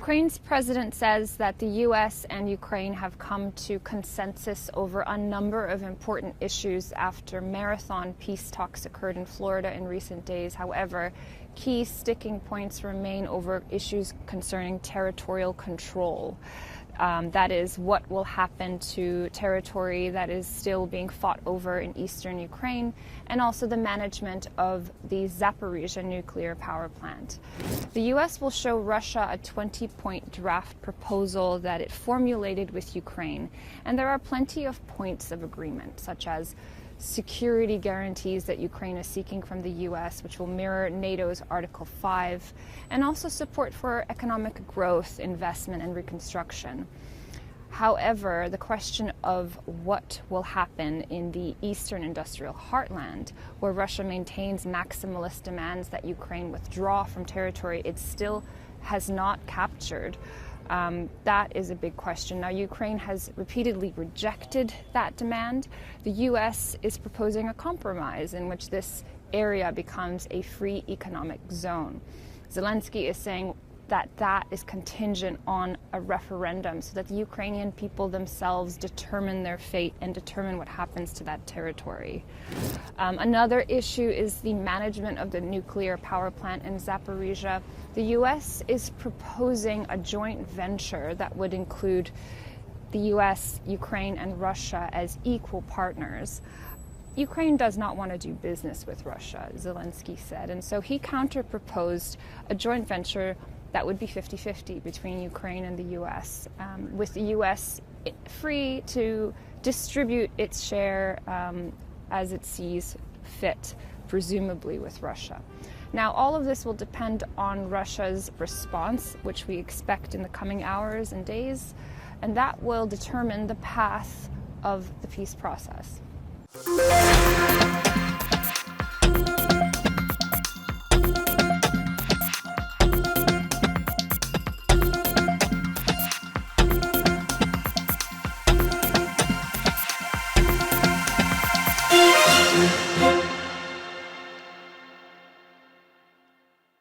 Ukraine's president says that the U.S. and Ukraine have come to consensus over a number of important issues after marathon peace talks occurred in Florida in recent days. However, key sticking points remain over issues concerning territorial control. That is, what will happen to territory that is still being fought over in eastern Ukraine, and also the management of the Zaporizhzhia nuclear power plant. The U.S. will show Russia a 20-point draft proposal that it formulated with Ukraine, and there are plenty of points of agreement, such as security guarantees that Ukraine is seeking from the U.S., which will mirror NATO's Article 5, and also support for economic growth, investment, and reconstruction. However, the question of what will happen in the eastern industrial heartland, where Russia maintains maximalist demands that Ukraine withdraw from territory it still has not captured, that is a big question. Now, Ukraine has repeatedly rejected that demand. The U.S. is proposing a compromise in which this area becomes a free economic zone. Zelenskyy is saying that that is contingent on a referendum so that the Ukrainian people themselves determine their fate and determine what happens to that territory. Another issue is the management of the nuclear power plant in Zaporizhzhia. The U.S. is proposing a joint venture that would include the U.S., Ukraine, and Russia as equal partners. Ukraine does not want to do business with Russia, Zelenskyy said, and so he counter-proposed a joint venture that would be 50-50 between Ukraine and the U.S., with the U.S. free to distribute its share as it sees fit, presumably with Russia. Now, all of this will depend on Russia's response, which we expect in the coming hours and days, and that will determine the path of the peace process.